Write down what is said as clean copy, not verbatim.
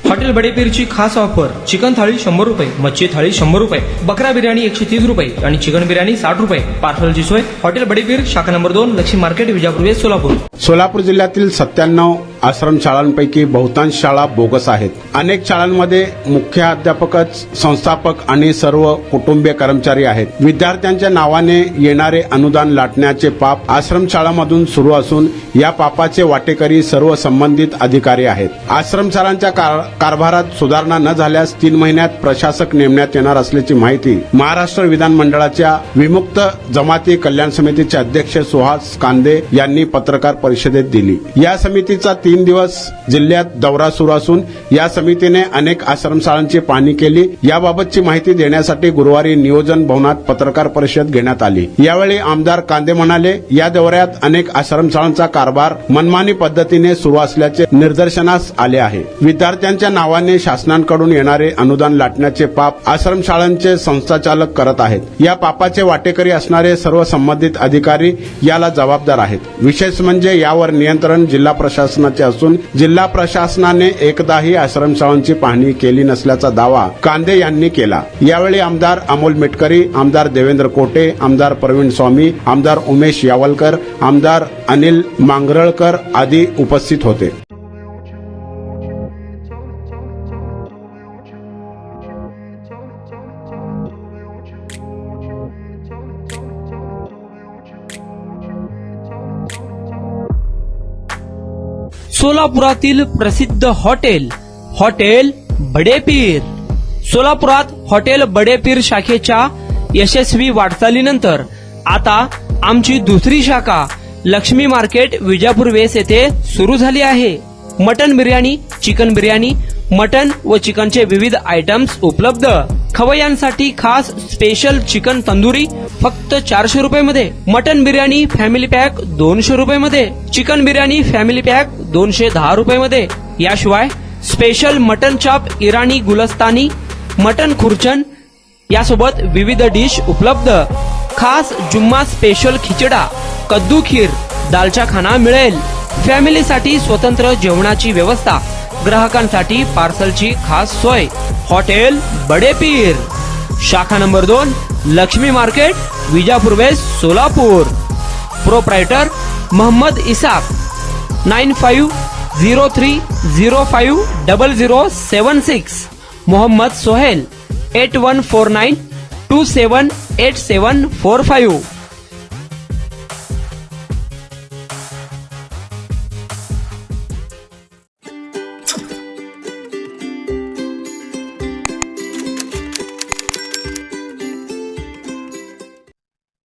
Hotel बडेपीरची खास offer, chicken थाळी 100 रुपये, मच्छी थाळी 100 रुपये, बकरा बिर्याणी 130 रुपये आणि चिकन बिर्याणी 60 रुपये. पार्सलची सोय हॉटेल बडेपीर, शाखा number 2, Laxmi market, Vijapur west, Solapur. Solapur जिल्ह्यातील 97 आश्रमशाळांपैकी बहुतांश शाळा बोगस आहेत. अनेक शाळांमध्ये मुख्याध्यापकच संस्थापक आणि सर्व कुटुंबीय कर्मचारी आहेत. विद्यार्थ्यांच्या नावाने येणारे अनुदान लाटण्याचे पाप आश्रमशाळांमधून सुरू असून या पापाचे वाटेकरी सर्व संबंधित अधिकारी आहेत. आश्रमशाळांच्या कारभारात सुधारणा न झाल्यास 3 महिन्यात प्रशासक नेमण्यात येणार असल्याची माहिती महाराष्ट्र विधानमंडळाच्या विमुक्त जमाती कल्याण समितीचे अध्यक्ष सुहास कांदे यांनी पत्रकार परिषदेत दिली. या समितीचा 3 दिवस जिल्ह्यात दौरा सुरू असून या समितीने अनेक आश्रमशाळांची पाहणी केली. याबाबतची माहिती देण्यासाठी गुरुवारी नियोजन भवनात पत्रकार परिषद घेण्यात आली. यावेळी आमदार कांदे म्हणाले, या दौऱ्यात अनेक आश्रमशाळांचा कारभार मनमानी पद्धतीने सुरू असल्याचे निदर्शनास आले आहे. विद्यार्थ्यांच्या नावाने शासनाकडून येणारे अनुदान लाटण्याचे पाप आश्रमशाळांचे संस्थाचालक करत आहेत. या पापाचे वाटेकरी असणारे सर्व संबंधित अधिकारी याला जबाबदार आहेत. विशेष म्हणजे यावर नियंत्रण जिल्हा प्रशासनाचे असून जिल्हा प्रशासनाने एकदाही आश्रमशाळांची पाहणी केली नसल्याचा दावा कांदे यांनी केला. यावेळी आमदार अमोल मेटकरी, आमदार देवेंद्र कोटे, आमदार प्रवीण स्वामी, आमदार उमेश यावलकर, आमदार अनिल मांगरळकर आदी उपस्थित होते. सोलापुरातील प्रसिद्ध हॉटेल बडेपीर. सोलापुरात हॉटेल बडेपीर शाखेच्या यशस्वी वाटचालीनंतर आता आमची दुसरी शाखा लक्ष्मी मार्केट, विजापूर वेस्ट येथे सुरू झाली आहे. Mutton biryani, chicken biryani, mutton व चिकनचे विविध आयटम्स उपलब्ध. खवय्यांसाठी खास स्पेशल चिकन तंदुरी फक्त 400 रुपये मध्ये, मटन बिर्याणी फॅमिली पॅक 200 रुपये मध्ये, चिकन बिर्याणी फॅमिली पॅक 210 रुपये मध्ये. याशिवाय स्पेशल मटन चाप, इराणी गुलस्तानी, मटन खुर्चन यासोबत विविध डिश उपलब्ध. खास जुम्मा स्पेशल खिचडा, कद्दू खीर, दालचा खाना मिळेल. फॅमिलीसाठी स्वतंत्र जेवणाची व्यवस्था, ग्राहकांसाठी पार्सलची खास सोय. हॉटेल बडेपीर, शाखा number 2, Laxmi market, Vijapur west, Solapur. Proprietor Mohammed Isaq. 9503050076. Mohammed Sohail. 8149278745.